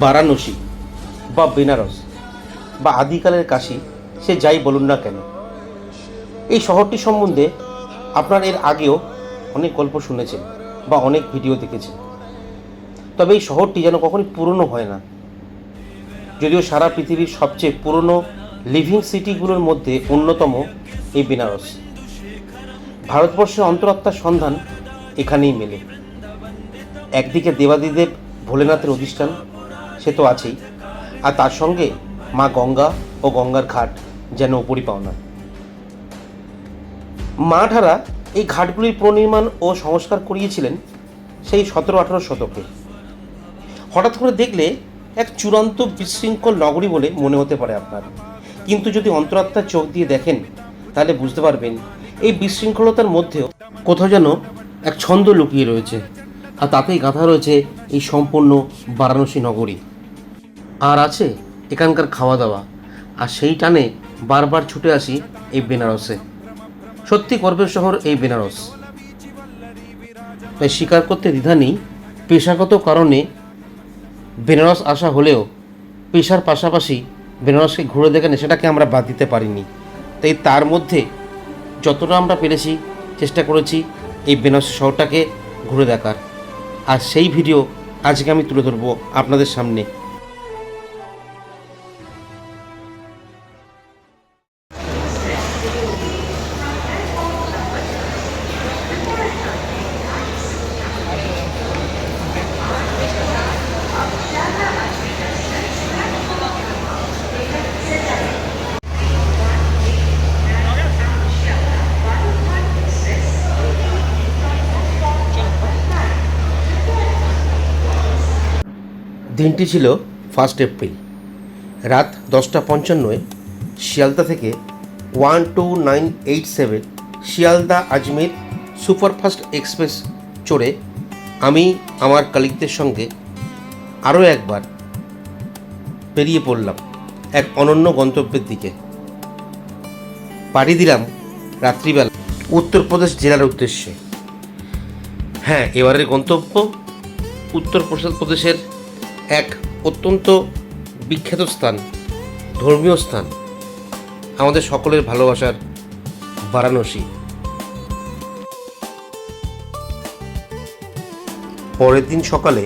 বারাণসী বা বেনারস বা আদিকালের কাশী, সে যাই বলুন না কেন, এই শহরটি সম্বন্ধে আপনার এর আগেও অনেক গল্প শুনেছেন বা অনেক ভিডিও দেখেছেন। তবে এই শহরটি যেন কখনই পুরনো হয় না। যদিও সারা পৃথিবীর সবচেয়ে পুরনো লিভিং সিটিগুলোর মধ্যে অন্যতম এই বেনারস। ভারতবর্ষের অন্তরাত্মার সন্ধান এখানেই মেলে। একদিকে দেবাদিদেব ভোলেনাথের অধিষ্ঠান, সে তো আছেই, আর তার সঙ্গে মা গঙ্গা ও গঙ্গার ঘাট যেন উপরি পাওনা। মারাঠারা এই ঘাটগুলির পুনর্নির্মাণ ও সংস্কার করিয়েছিলেন সেই 17-18 শতকে। হঠাৎ করে দেখলে এক চূড়ান্ত বিশৃঙ্খল নগরী বলে মনে হতে পারে আপনার, কিন্তু যদি অন্তরাত্মার চোখ দিয়ে দেখেন তাহলে বুঝতে পারবেন এই বিশৃঙ্খলতার মধ্যেও কোথাও যেন এক ছন্দ লুকিয়ে রয়েছে, আর তাতেই গাঁথা রয়েছে এই সম্পূর্ণ বারাণসী নগরী। আর আছে এখানকার খাওয়া দাওয়া, আর সেই টানে বারবার ছুটে আসি এই বেনারসে। সত্যি গর্বের শহর এই বেনারস। তাই স্বীকার করতে দ্বিধা নেই, পেশাগত কারণে বেনারস আসা হলেও পেশার পাশাপাশি বেনারসকে ঘুরে দেখে সেটাকে আমরা বাদ দিতে পারিনি। তাই তার মধ্যে যতটা আমরা পেরেছি চেষ্টা করেছি এই বেনারস শহরটাকে ঘুরে দেখার, আর সেই ভিডিও আজকে আমি তুলে ধরবো আপনাদের সামনে। দিনটি ছিল 1 এপ্রিল, রাত 10:55 শিয়ালদা থেকে 12987 শিয়ালদা আজমের সুপারফাস্ট এক্সপ্রেস চড়ে আমি আমার কলিগদের সঙ্গে আরও একবার বেরিয়ে পড়লাম এক অনন্য গন্তব্যের দিকে। পাড়ি দিলাম রাত্রিবেলা উত্তরপ্রদেশ জেলার উদ্দেশ্যে। হ্যাঁ, এবারের গন্তব্য উত্তরপ্রদেশের এক অত্যন্ত বিখ্যাত স্থান, ধর্মীয় স্থান, আমাদের সকলের ভালোবাসার বারাণসী। পরের দিন সকালে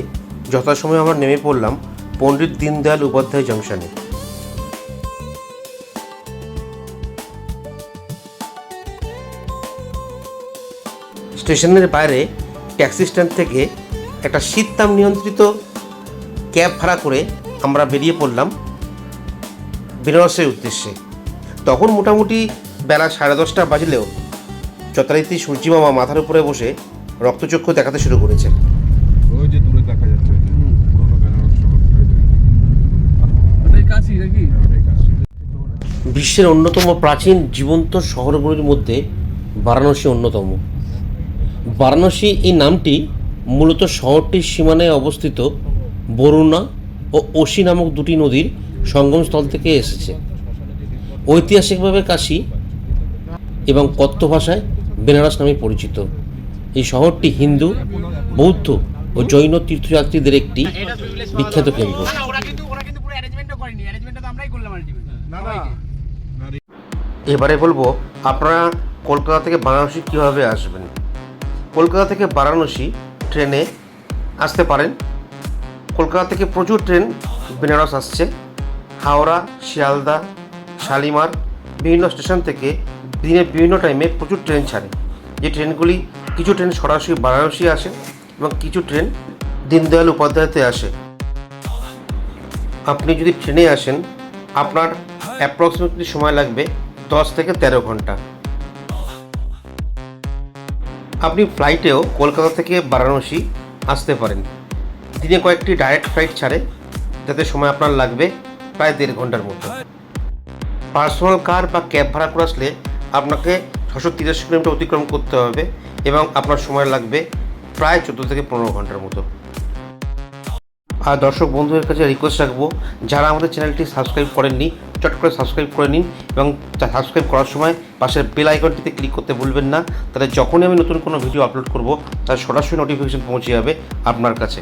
যথাসময়ে আমরা নেমে পড়লাম পণ্ডিত দীনদয়াল উপাধ্যায় জংশনে। স্টেশনের বাইরে ট্যাক্সি স্ট্যান্ড থেকে একটা শীততাপ নিয়ন্ত্রিত ক্যাব ভাড়া করে আমরা বেরিয়ে পড়লাম বেনারসের উদ্দেশ্যে। তখন মোটামুটি বেলা 10:30 বাজলেও যথারীতি সূর্যি মামা মাথার উপরে বসে রক্তচক্ষু দেখাতে শুরু করেছে। ওই যে দূরে দেখা যাচ্ছে বিশ্বের অন্যতম প্রাচীন জীবন্ত শহরগুলির মধ্যে বারাণসী অন্যতম। বারাণসী এই নামটি মূলত শহরটির সীমানায় অবস্থিত বরুণা ও অসি নামক দুটি নদীর সঙ্গমস্থল থেকে এসেছে। ঐতিহাসিকভাবে কাশী এবং কথ্য ভাষায় বেনারস নামে পরিচিত। এই শহরটি হিন্দু, বৌদ্ধ ও জৈন তীর্থযাত্রীদের একটি বিখ্যাত কেন্দ্র। এবারে বলবো আপনারা কলকাতা থেকে বারাণসী কীভাবে আসবেন। কলকাতা থেকে বারাণসী ট্রেনে আসতে পারেন। কলকাতা থেকে প্রচুর ট্রেন বেনারস আসছে। হাওড়া, শিয়ালদা, শালিমার বিভিন্ন স্টেশন থেকে দিনে বিভিন্ন টাইমে প্রচুর ট্রেন ছাড়ে। যে ট্রেনগুলি, কিছু ট্রেন সরাসরি বারাণসী আসে এবং কিছু ট্রেন দীনদয়াল উপাধ্যায়তে আসে। আপনি যদি ট্রেনে আসেন আপনার অ্যাপ্রক্সিমেটলি সময় লাগবে 10 থেকে 13 ঘন্টা। আপনি ফ্লাইটেও কলকাতা থেকে বারাণসী আসতে পারেন। দিনে কয়েকটি ডাইরেক্ট ফ্লাইট ছাড়ে, যাতে সময় আপনার লাগবে প্রায় 1.5 ঘন্টার মতো। পার্সোনাল কার বা ক্যাব ভাড়া করে আসলে আপনাকে 683 কিলোমিটার অতিক্রম করতে হবে এবং আপনার সময় লাগবে প্রায় 14 থেকে 15 ঘন্টার মতো। আর দর্শক বন্ধুদের কাছে রিকোয়েস্ট রাখবো, যারা আমাদের চ্যানেলটি সাবস্ক্রাইব করেননি চট করে সাবস্ক্রাইব করে নিন এবং সাবস্ক্রাইব করার সময় পাশের বেল আইকনটিতে ক্লিক করতে ভুলবেন না। তাহলে যখনই আমি নতুন কোনো ভিডিও আপলোড করব তার সরাসরি নোটিফিকেশন পৌঁছে যাবে আপনার কাছে।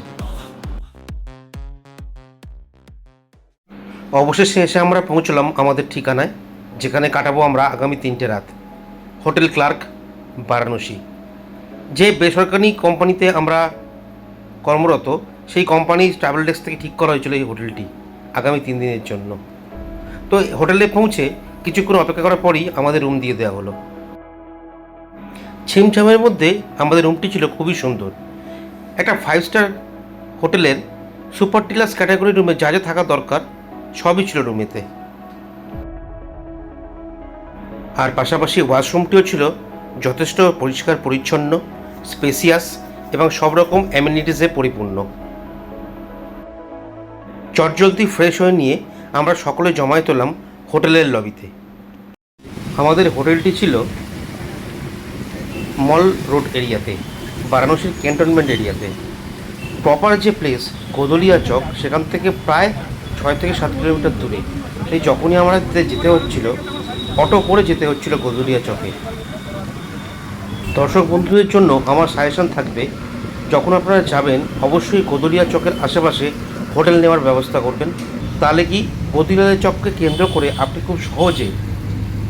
অবশেষে এসে আমরা পৌঁছলাম আমাদের ঠিকানায়, যেখানে কাটাবো আমরা আগামী 3টে রাত। Hotel clerk, Varanasi. যে বেসরকারি কোম্পানিতে আমরা কর্মরত, সেই কোম্পানির ট্রাভেল ডেস্ক থেকে ঠিক করা হয়েছিল এই হোটেলটি আগামী 3 দিনের জন্য। তো হোটেলে পৌঁছে কিছুক্ষণ অপেক্ষা করার পরই আমাদের রুম দিয়ে দেওয়া হলো। ছিমছামের মধ্যে আমাদের রুমটি ছিল খুবই সুন্দর। একটা 5 স্টার হোটেলের সুপার ডিলাক্স ক্যাটাগরি রুমে যা যা থাকা দরকার সবই ছিল রুমেতে। আর পাশাপাশি ওয়াশরুমটিও ছিল যথেষ্ট পরিষ্কার পরিচ্ছন্ন, স্পেসিয়াস এবং সব রকম অ্যামিনিটিসে পরিপূর্ণ। চটজলদি ফ্রেশ হয়ে নিয়ে আমরা সকলে জমায়েত হলাম হোটেলের লবিতে। আমাদের হোটেলটি ছিল মল রোড এরিয়াতে, বারাণসীর ক্যান্টনমেন্ট এরিয়াতে। প্রপার যে প্লেস গোদলিয়া চক, সেখান থেকে প্রায় 6 থেকে 7 কিলোমিটার দূরে। সেই যখনই আমাদের যেতে হচ্ছিল, অটো করে যেতে হচ্ছিল গোদলিয়া চকে। দর্শক বন্ধুদের জন্য আমার সাজেশন থাকবে, যখন আপনারা যাবেন অবশ্যই গোদলিয়া চকের আশেপাশে হোটেল নেওয়ার ব্যবস্থা করবেন। তাহলে কি গোদলিয়া চককে কেন্দ্র করে আপনি খুব সহজে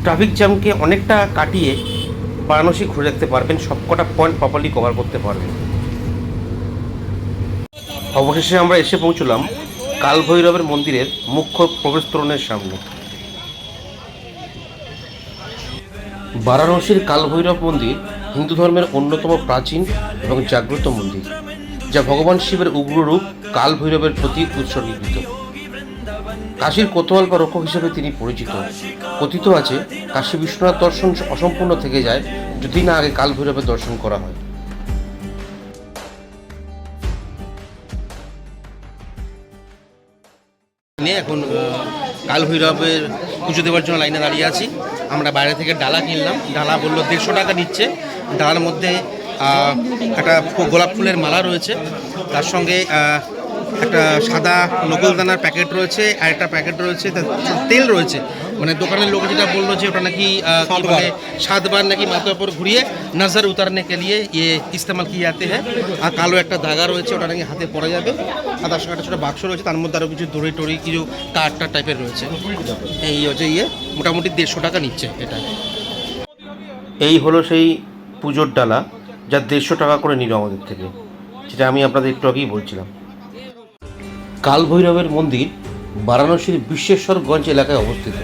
ট্রাফিক জ্যামকে অনেকটা কাটিয়ে বারাণসী ঘুরে দেখতে পারবেন, সবকটা পয়েন্ট প্রপারলি কভার করতে পারবেন। অবশেষে আমরা এসে পৌঁছলাম কাল ভৈরবের মন্দিরের মুখ্য প্রবেশ তোরণের সামনে। বারাণসীর কাল ভৈরব মন্দির হিন্দু ধর্মের অন্যতম প্রাচীন এবং জাগ্রত মন্দির, যা ভগবান শিবের উগ্র রূপ কাল ভৈরবের প্রতি উৎসর্গীকৃত। কাশীর কোতোয়াল বা রক্ষক হিসেবে তিনি পরিচিত। কথিত আছে কাশী বিশ্বনাথ দর্শন অসম্পূর্ণ থেকে যায় যদি না আগে কাল ভৈরবের দর্শন করা হয়। এখন কাল ভৈরবের পুজো দেওয়ার জন্য লাইনে দাঁড়িয়ে আছি। আমরা বাইরে থেকে ডালা কিনলাম। ডালা বললো 150 টাকা নিচ্ছে। ডালার মধ্যে একটা গোলাপ ফুলের মালা রয়েছে, তার সঙ্গে একটা সাদা নকলদানার প্যাকেট রয়েছে, আর একটা প্যাকেট রয়েছে তেল রয়েছে। মানে দোকানের লোক যেটা বললো যে ওটা নাকি 7 বার নাকি মাথার উপর ঘুরিয়ে নজর উতারনে কে লিয়ে ইস্তেমাল কিয়ে যাতে হ্যাঁ। আর কালো একটা দাগা রয়েছে, ওটা নাকি হাতে পরা যাবে। আর তার সঙ্গে একটা ছোটো বাক্স রয়েছে, তার মধ্যে আরও কিছু দড়ি টড়ি কিছু কাঠটা টাইপের রয়েছে। এই হচ্ছে মোটামুটি 150 টাকা নিচ্ছে এটা। এই হলো সেই পুজোর ডালা, যা 150 টাকা করে নিল আমাদের থেকে, যেটা আমি আপনাদের একটু আগেই বলছিলাম। কাল ভৈরবের মন্দির বারাণসীর বিশ্বেশ্বরগঞ্জ এলাকায় অবস্থিত।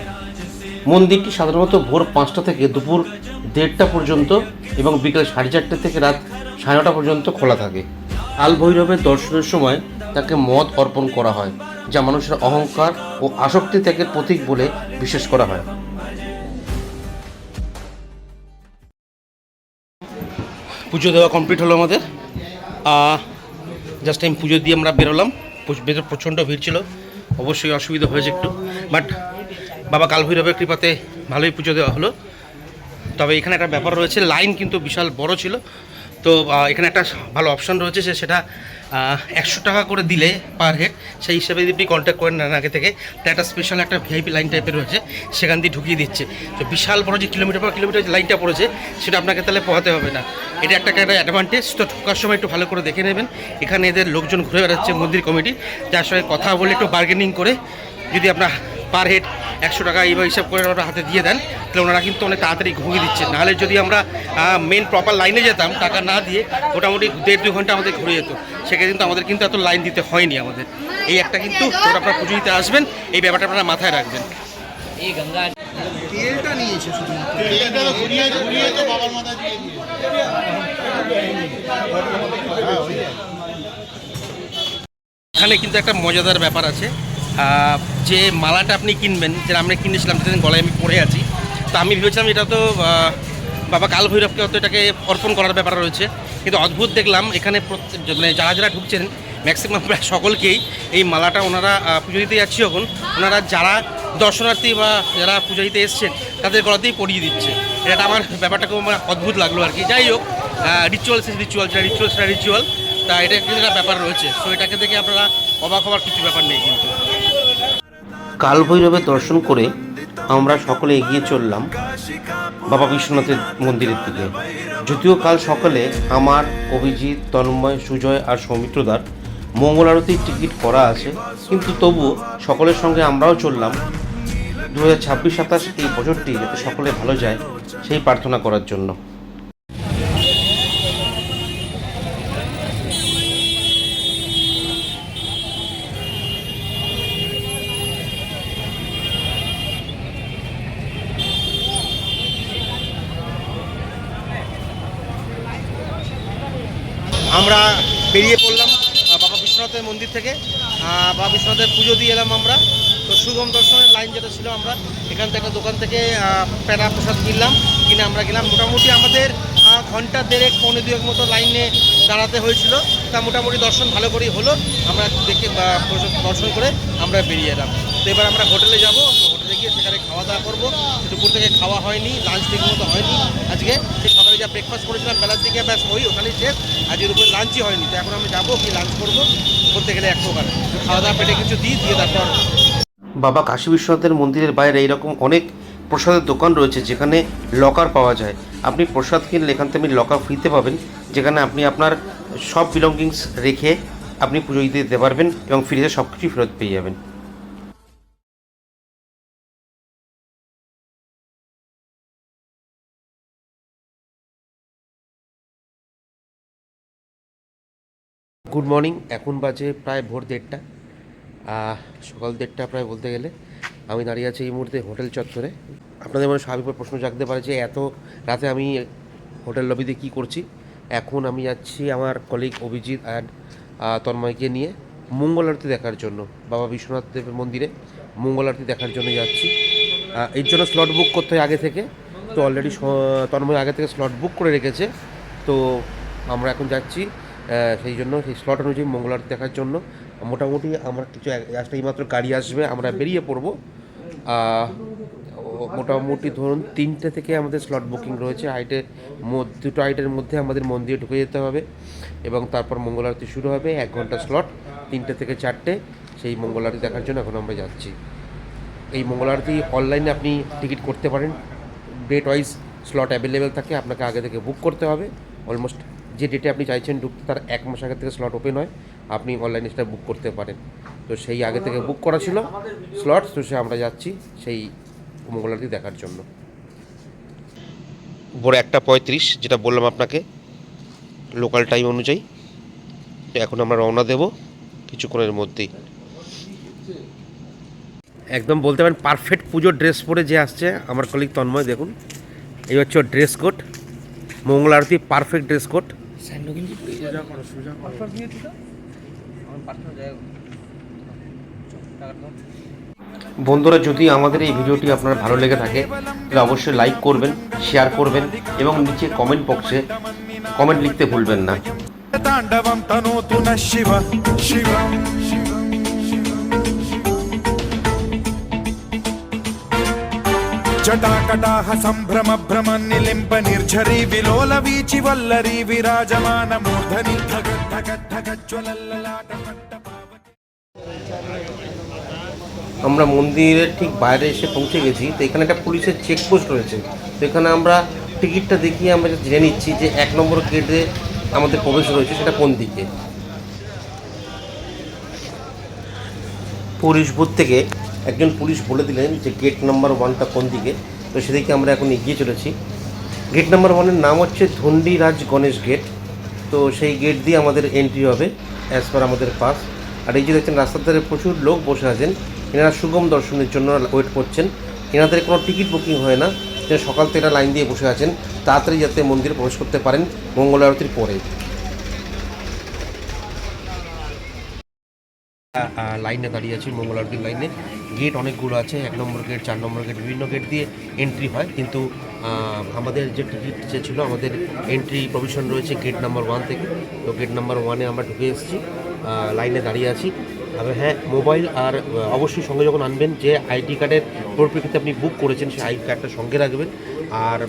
মন্দিরটি সাধারণত ভোর 5টা থেকে দুপুর 1:30টা পর্যন্ত এবং বিকেল 4:30 থেকে রাত 9:30 পর্যন্ত খোলা থাকে। কাল ভৈরবের দর্শনের সময় তাকে মদ অর্পণ করা হয়, যা মানুষের অহংকার ও আসক্তি ত্যাগের প্রতীক বলে বিশ্বাস করা হয়। পুজো দেওয়া কমপ্লিট হলো আমাদের। জাস্ট টাইম পুজো দিয়ে আমরা বেরোলাম। ভেতর প্রচণ্ড ভিড় ছিল, অবশ্যই অসুবিধা হয়েছে একটু, বাট বাবা কাল ভৈরবের কৃপাতে ভালোই পুজো দেওয়া হলো। তবে এখানে একটা ব্যাপার রয়েছে, লাইন কিন্তু বিশাল বড় ছিল। তো এখানে একটা ভালো অপশান রয়েছে, সেটা 100 টাকা করে দিলে পার হেড, সেই হিসাবে যদি আপনি কন্ট্যাক্ট করেন নেন আগে থেকে, তো একটা স্পেশাল একটা ভিআইপি লাইন টাইপের রয়েছে, সেখান দিয়ে ঢুকিয়ে দিচ্ছে। তো বিশাল বড় যে কিলোমিটার পর কিলোমিটার যে লাইনটা পড়েছে, সেটা আপনাকে তাহলে পোহাতে হবে না। এটা একটা অ্যাডভান্টেজ। তো ঢোকার সময় একটু ভালো করে দেখে নেবেন। এখানে এদের লোকজন ঘুরে বেড়াচ্ছে মন্দির কমিটি, যার সঙ্গে কথা বলে একটু বার্গেনিং করে যদি আপনার পার হেড 100 টাকা এইভাবে হিসাব করে ওরা হাতে দিয়ে দেন, তাহলে ওনারা কিন্তু অনেক তাড়াতাড়ি ঘুরিয়ে দিচ্ছে। নাহলে যদি আমরা মেন প্রপার লাইনে যেতাম টাকা না দিয়ে, মোটামুটি 1.5-2 ঘন্টা আমাদের ঘুরে যেত। সেক্ষেত্রে কিন্তু আমাদের কিন্তু এত লাইন দিতে হয়নি আমাদের। এই একটা কিন্তু যখন আপনারা পুজো দিতে আসবেন, এই ব্যাপারটা আপনারা মাথায় রাখবেন। এই গঙ্গা তেলটা নিয়েছে শুধু, এখানে কিন্তু একটা মজাদার ব্যাপার আছে। যে মালাটা আপনি কিনবেন, যেটা আমরা কিনেছিলাম, সেদিন গলায় আমি পরে আছি, তো আমি ভেবেছিলাম এটা তো বাবা কাল ভৈরবকে হয়তো এটাকে অর্পণ করার ব্যাপার রয়েছে। কিন্তু অদ্ভুত দেখলাম এখানে মানে যারা যারা ঢুকছেন ম্যাক্সিমাম প্রায় সকলকেই এই মালাটা ওনারা পুজো দিতে যাচ্ছি যখন, ওনারা যারা দর্শনার্থী বা যারা পুজো দিতে এসছেন তাদের গলাতেই পরিয়ে দিচ্ছে। এটা আমার ব্যাপারটাকে আমার অদ্ভুত লাগলো আর কি। যাই হোক, রিচুয়াল সেটা রিচুয়াল, তা এটা একটা ব্যাপার রয়েছে। তো এটাকে দেখে আপনারা অবাক হওয়ার কিছু ব্যাপার নেই। কিন্তু কালভৈরবের দর্শন করে আমরা সকলে এগিয়ে চললাম বাবা বিশ্বনাথের মন্দিরের দিকে। যদিও কাল সকালে আমার, অভিজিৎ, তন্ময়, সুজয় আর সৌমিত্রদার মঙ্গল আরতির টিকিট করা আছে, কিন্তু তবুও সকলের সঙ্গে আমরাও চললাম 2026-27 এই বছরটি যাতে সকলে ভালো যায় সেই প্রার্থনা করার জন্য। আমরা বেরিয়ে পড়লাম বাবা বিশ্বনাথের মন্দির থেকে। বাবা বিশ্বনাথের পুজো দিয়ে এলাম আমরা। তো সুগম দর্শনের লাইন যেটা ছিল, আমরা এখান থেকে একটা দোকান থেকে প্যারা প্রসাদ কিনলাম, কিনে আমরা গেলাম। মোটামুটি আমাদের ঘন্টা দেড়েক পৌনে দুয়েক মতো লাইনে দাঁড়াতে হয়েছিল। তা মোটামুটি দর্শন ভালো করেই হলো। আমরা দেখে দর্শন করে আমরা বেরিয়ে এলাম। তো এবার আমরা হোটেলে যাব, হোটেলে গিয়ে সেখানে খাওয়া দাওয়া করবো। দুপুর থেকে খাওয়া হয়নি, লাঞ্চ ঠিক মতো হয়নি আজকে। সেই সকালে যা ব্রেকফাস্ট করেছিলাম বেলার দিকে, ব্যাস ওখানেই শেষ। আজকের উপরে লাঞ্চই হয়নি। তো এখন আমি যাবো, কি লাঞ্চ করবো করতে গেলে এক প্রকার খাওয়া দাওয়া পেটে কিছু দিয়ে তারপর। বাবা কাশী বিশ্বনাথের মন্দিরের বাইরে এইরকম অনেক প্রসাদের দোকান রয়েছে যেখানে লকার পাওয়া যায়। আপনি প্রসাদ কিনলে এখান থেকে লকার ফ্রিতে পাবেন, যেখানে আপনি আপনার সব বিলঙ্গিংস রেখে আপনি পুজো দিতে পারবেন এবং ফিরে সব কিছু ফেরত পেয়ে যাবেন। Good morning. এখন বাজে প্রায় ভোর 1:30, সকাল 1:30 প্রায় বলতে গেলে। আমি দাঁড়িয়ে আছি এই মুহূর্তে হোটেল চত্বরে। আপনাদের মনে স্বাভাবিক প্রশ্ন জাগতে পারে যে এত রাতে আমি হোটেল লবিতে কী করছি। এখন আমি যাচ্ছি আমার কলিগ অভিজিৎ অ্যান্ড তন্ময়কে নিয়ে মঙ্গল আরতি দেখার জন্য। বাবা বিশ্বনাথ দেবের মন্দিরে মঙ্গল আরতি দেখার জন্য যাচ্ছি। এর জন্য স্লট বুক করতে হয় আগে থেকে। তো অলরেডি তন্ময় আগে থেকে স্লট বুক করে রেখেছে। তো আমরা এখন যাচ্ছি সেই জন্য সেই স্লট অনুযায়ী মঙ্গল আরতি দেখার জন্য। মোটামুটি আমার কিছু এই মাত্র গাড়ি আসবে, আমরা বেরিয়ে পড়বো। মোটামুটি ধরুন 3টে থেকে আমাদের স্লট বুকিং রয়েছে। দুটো হাইটের মধ্যে আমাদের মন্দিরে ঢুকে যেতে হবে এবং তারপর মঙ্গল আরতি শুরু হবে। 1 ঘন্টা স্লট, 3টে থেকে 4টে। সেই মঙ্গল আরতি দেখার জন্য এখন আমরা যাচ্ছি। এই মঙ্গল আরতি অনলাইনে আপনি টিকিট করতে পারেন। ডেট ওয়াইজ স্লট অ্যাভেলেবেল থাকে, আপনাকে আগে থেকে বুক করতে হবে। অলমোস্ট যে ডেটে আপনি চাইছেন ঢুকতে তার 1 মাস আগে থেকে স্লট ওপেন হয়, আপনি অনলাইনে সেটা বুক করতে পারেন। তো সেই আগে থেকে বুক করা ছিল স্লট, তো সে আমরা যাচ্ছি সেই মঙ্গল আরতি দেখার জন্য। ভোর 1:35 যেটা বললাম আপনাকে লোকাল টাইম অনুযায়ী। এখন আমরা রওনা দেব কিছুক্ষণের মধ্যেই। একদম বলতে পারেন পারফেক্ট পুজোর ড্রেস পরে যে আসছে আমার কলিগ তন্ময়। দেখুন এই হচ্ছে ড্রেস কোড, মঙ্গল আরতি পারফেক্ট ড্রেস কোড। বন্ধুরা, যদি আমাদের এই ভিডিওটি আপনার ভালো লেগে থাকে তাহলে অবশ্যই লাইক করবেন, শেয়ার করবেন এবং নিচে কমেন্ট বক্সে কমেন্ট লিখতে ভুলবেন না। तांडवं तनोतु नः शिव शिव जटाकटाह सम्भ्रम भ्रम निलिम्ब निर्झरी विलोल वीचि वल्लरी विराजमान मूर्धनि धग धग धग ज्वलल्ललाट আমরা মন্দিরের ঠিক বাইরে এসে পৌঁছে গেছি। তো এখানে একটা পুলিশের চেকপোস্ট রয়েছে। তো এখানে আমরা টিকিটটা দেখিয়ে আমরা জেনে নিচ্ছি যে 1 নম্বর গেটে আমাদের প্রবেশ রয়েছে সেটা কোন দিকে। পুলিশ বুথ থেকে একজন পুলিশ বলে দিলেন যে গেট নাম্বার 1টা কোন দিকে। তো সেদিকে আমরা এখন এগিয়ে চলেছি। গেট নাম্বার 1-এর নাম হচ্ছে ধন্ডিরাজ গণেশ গেট। তো সেই গেট দিয়ে আমাদের এন্ট্রি হবে অ্যাজ পার আমাদের পাস। আর এই যে দেখছেন রাস্তার ধারে প্রচুর লোক বসে আছেন, এনারা সুগম দর্শনের জন্য ওয়েট করছেন। এনাদের কোনো টিকিট বুকিং হয় না, সকাল থেকে এরা লাইন দিয়ে বসে আছেন তাড়াতাড়ি যাতে মন্দিরে প্রবেশ করতে পারেন মঙ্গল আরতির পরে। লাইনে দাঁড়িয়ে আছি মঙ্গল আরতির লাইনে। গেট অনেকগুলো আছে, 1 নম্বর গেট, 4 নম্বর গেট, বিভিন্ন গেট দিয়ে এন্ট্রি হয়। কিন্তু আমাদের যে টিকিট যে ছিল আমাদের এন্ট্রি প্রভিশন রয়েছে গেট নাম্বার 1 থেকে। তো গেট নাম্বার 1-এ আমরা ঢুকে এসেছি, লাইনে দাঁড়িয়ে আছি। তবে হ্যাঁ, মোবাইল আর অবশ্যই সঙ্গে যখন আনবেন যে আইডি কার্ডের পরিপ্রেক্ষিতে আপনি বুক করেছেন সেই আইডি কার্ডটা সঙ্গে রাখবেন। আর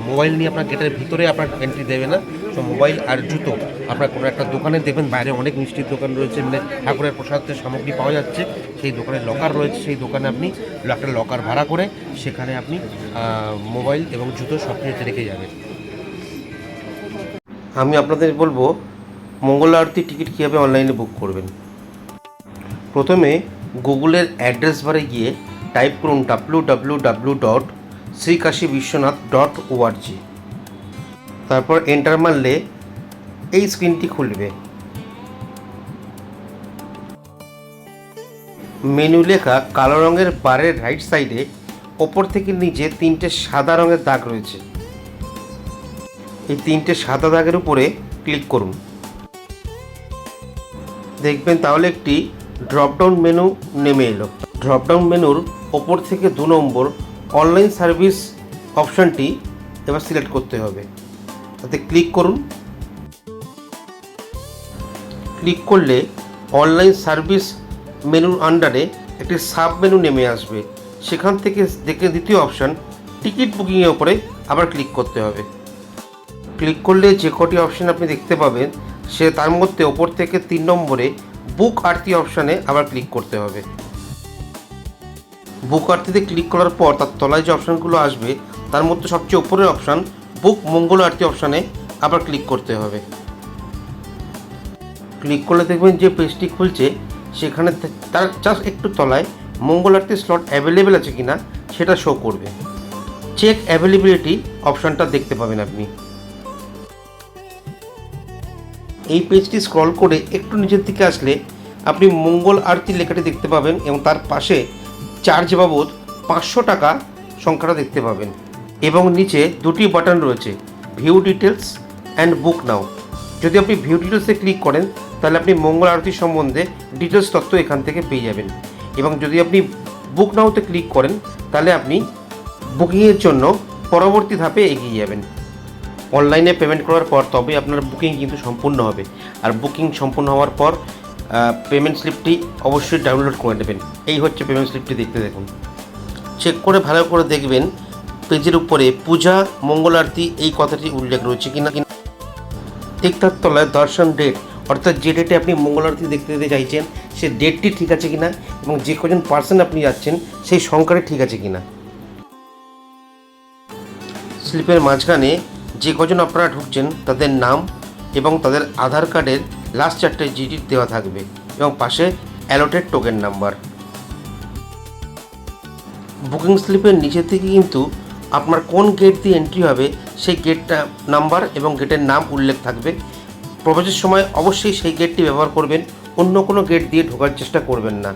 মোবাইল নিয়ে আপনার গেটের ভিতরে আপনার এন্ট্রি দেবে না। তো মোবাইল আর জুতো আপনার কোনো একটা দোকানে দেখবেন, বাইরে অনেক মিষ্টির দোকান রয়েছে, মানে ঠাকুরের প্রসাদের সামগ্রী পাওয়া যাচ্ছে, সেই দোকানে লকার রয়েছে, সেই দোকানে আপনি একটা লকার ভাড়া করে সেখানে আপনি মোবাইল এবং জুতো সব কিছু রেখে যাবেন। আমি আপনাদের বলবো মঙ্গল আরতির টিকিট কীভাবে অনলাইনে বুক করবেন। প্রথমে গুগলের অ্যাড্রেস বারে গিয়ে টাইপ করুন www.srikashiviswanath.org। তারপর এন্টার মারলে এই স্ক্রিনটি খুলবে। মেনু লেখা কালো রঙের বারের রাইট সাইডে ওপর থেকে নিচে 3টে সাদা রঙের দাগ রয়েছে। এই 3টে সাদা দাগের উপরে ক্লিক করুন। দেখবেন তাহলে একটি ড্রপডাউন মেনু নেমে এলো। ড্রপডাউন মেনুর ওপর থেকে 2 নম্বর অনলাইন সার্ভিস অপশানটি এবার সিলেক্ট করতে হবে, তাতে ক্লিক করুন। ক্লিক করলে অনলাইন সার্ভিস মেনুর আন্ডারে একটি সাব মেনু নেমে আসবে। সেখান থেকে দেখে দ্বিতীয় অপশান টিকিট বুকিংয়ের উপরে আবার ক্লিক করতে হবে। ক্লিক করলে যে কটি অপশান আপনি দেখতে পাবেন সে তার মধ্যে ওপর থেকে 3 নম্বরে বুক আরতি অপশানে আবার ক্লিক করতে হবে। বুক আরতিতে ক্লিক করার পর তার তলায় যে অপশানগুলো আসবে তার মধ্যে সবচেয়ে উপরের অপশান বুক মঙ্গল আরতি অপশানে আবার ক্লিক করতে হবে। ক্লিক করলে দেখবেন যে পেজটি খুলছে সেখানে তার জাস্ট একটু তলায় মঙ্গল আরতির স্লট অ্যাভেলেবেল আছে কিনা সেটা শো করবে। চেক অ্যাভেলেবিলিটি অপশানটা দেখতে পাবেন আপনি। এই পেজটি স্ক্রল করে একটু নিচের দিকে আসলে আপনি মঙ্গল আরতি লেখাটি দেখতে পাবেন এবং তার পাশে চার্জ বাবদ 500 টাকা সংখ্যাটা দেখতে পাবেন এবং নিচে 2টি বাটন রয়েছে, ভিউ ডিটেলস অ্যান্ড বুক নাও। যদি আপনি ভিউ ডিটেলসে ক্লিক করেন তাহলে আপনি মঙ্গল আরতি সম্বন্ধে ডিটেলস তথ্য এখান থেকে পেয়ে যাবেন এবং যদি আপনি বুক নাওতে ক্লিক করেন তাহলে আপনি বুকিংয়ের জন্য পরবর্তী ধাপে এগিয়ে যাবেন। অনলাইনে পেমেন্ট করার পর তবে আপনার বুকিং কিন্তু সম্পূর্ণ হবে। আর বুকিং সম্পূর্ণ হওয়ার পর পেমেন্ট স্লিপটি অবশ্যই ডাউনলোড করে নেবেন। এই হচ্ছে পেমেন্ট স্লিপটি, দেখতে দেখুন। চেক করে ভালো করে দেখবেন পেজের উপরে পূজা মঙ্গল আরতি এই কথাটি উল্লেখ রয়েছে কিনা। ঠিক তার তলায় দর্শন ডেট, অর্থাৎ যে ডেটে আপনি মঙ্গল আরতি দেখতে যেতে চাইছেন সে ডেটটি ঠিক আছে কিনা এবং যে কজন পার্সন আপনি যাচ্ছেন সেই সংখ্যাটি ঠিক আছে কিনা। স্লিপের মাঝখানে যে কজন আপনারা ঢুকছেন তাদের নাম এবং তাদের আধার কার্ডের লাস্ট 4টে ডিজিট দেওয়া থাকবে এবং পাশে অ্যালোটেড টোকেন নাম্বার। বুকিং স্লিপের নিচে থেকে কিন্তু আপনার কোন গেট দিয়ে এন্ট্রি হবে সেই গেটটা নাম্বার এবং গেটের নাম উল্লেখ থাকবে। প্রবেশের সময় অবশ্যই সেই গেটটি ব্যবহার করবেন, অন্য কোনো গেট দিয়ে ঢোকার চেষ্টা করবেন না।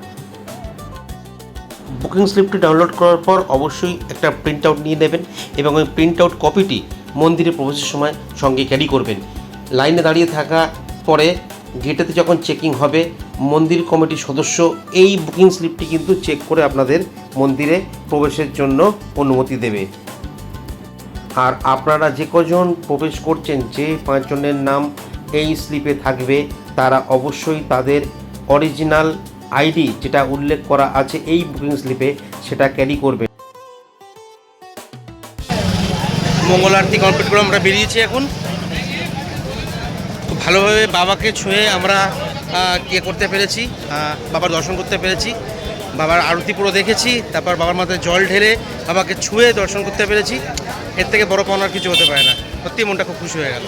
বুকিং স্লিপটি ডাউনলোড করার পর অবশ্যই একটা প্রিন্ট আউট নিয়ে নেবেন এবং ওই প্রিন্ট আউট কপিটি মন্দিরে প্রবেশের সময় সঙ্গে ক্যারি করবেন। লাইনে দাঁড়িয়ে থাকা পরে গেটেতে যখন চেকিং হবে মন্দির কমিটির সদস্য এই বুকিং স্লিপটি কিন্তু চেক করে আপনাদের মন্দিরে প্রবেশের জন্য অনুমতি দেবে। আর আপনারা যে কজন প্রবেশ করছেন, যে 5 জনের নাম এই স্লিপে থাকবে তারা অবশ্যই তাদের অরিজিনাল আইডি যেটা উল্লেখ করা আছে এই বুকিং স্লিপে সেটা ক্যারি করবে। মঙ্গল আরতি কমপ্লিট করে আমরা বেরিয়েছি। এখন খুব ভালোভাবে বাবাকে ছুঁয়ে আমরা করতে পেরেছি, বাবার দর্শন করতে পেরেছি, বাবার আরতি পুরো দেখেছি, তারপর বাবার মাথায় জল ঢেলে বাবাকে ছুঁয়ে দর্শন করতে পেরেছি। এর থেকে বড় পাওনার কিছু হতে পারে না। সত্যি মনটা খুব খুশি হয়ে গেল।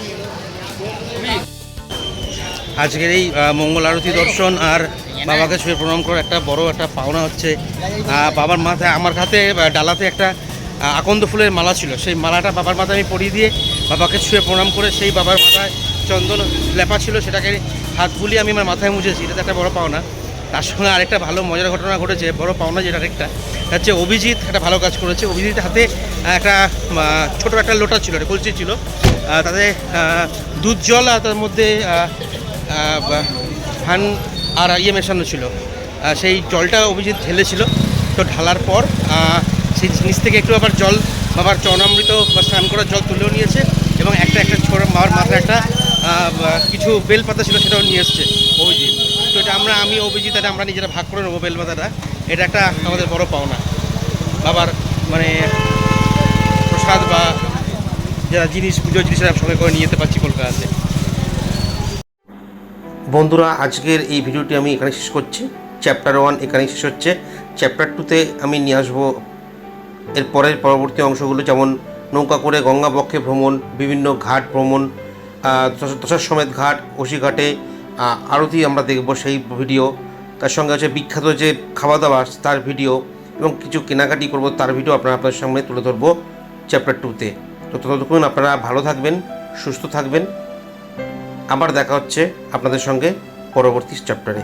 আজকের এই মঙ্গল আরতি দর্শন আর বাবাকে ছুঁয়ে প্রণাম করার একটা বড় একটা পাওনা হচ্ছে বাবার মাথায়, আমার হাতে ডালাতে একটা আকন্দ ফুলের মালা ছিল, সেই মালাটা বাবার মাথায় আমি পরিয়ে দিয়ে বাবাকে ছুঁয়ে প্রণাম করে সেই বাবার মাথায় চন্দন লেপা ছিল সেটাকে হাত বুলিয়ে আমি আমার মাথায় মুছেছি। এটা একটা বড় পাওনা। তার সঙ্গে আরেকটা ভালো মজার ঘটনা ঘটেছে, বড় পাওনা যেটা আরেকটা হচ্ছে অভিজিৎ একটা ভালো কাজ করেছে। অভিজিৎ হাতে একটা ছোটো একটা লোটা ছিল, একটা কলসি ছিল, তাতে দুধ জল আর তার মধ্যে ফান আর মেশানো ছিল। সেই জলটা অভিজিৎ ঢেলেছিল। তো ঢালার পর সেই নিচ থেকে একটু আবার জল বাবার চরণামৃত বা স্নান করার জল তুলেও নিয়েছে এবং একটা ছোট বাবার মাথায় একটা কিছু বেলপাতা ছিল সেটাও নিয়ে এসছে অভিজিৎ। তো এটা আমি অভিজিৎ এটা আমরা নিজেরা ভাগ করে নেবো বেলপাতাটা। এটা একটা আমাদের বড় পাওনা। বাবার মানে প্রসাদ বা যারা জিনিস পুজোর জিনিস সঙ্গে করে নিয়ে যেতে পারছি কলকাতাতে। বন্ধুরা, আজকের এই ভিডিওটি আমি এখানে শেষ করছি। চ্যাপ্টার 1 এখানেই শেষ হচ্ছে। চ্যাপ্টার 2তে আমি নিয়ে আসবো এর পরবর্তী অংশগুলো, যেমন নৌকা করে গঙ্গা বক্ষে ভ্রমণ, বিভিন্ন ঘাট ভ্রমণ, দশাশ্বমেধ ঘাট, কোশি ঘাটে আরতি আমরা দেখব সেই ভিডিও। তার সঙ্গে হচ্ছে বিখ্যাত যে খাওয়া দাওয়া তার ভিডিও এবং কিছু কেনাকাটি করব তার ভিডিও আপনাদের সামনে তুলে ধরবো চ্যাপ্টার 2তে। তো ততক্ষণ আপনারা ভালো থাকবেন, সুস্থ থাকবেন। আবার দেখা হচ্ছে আপনাদের সঙ্গে পরবর্তী চ্যাপ্টারে।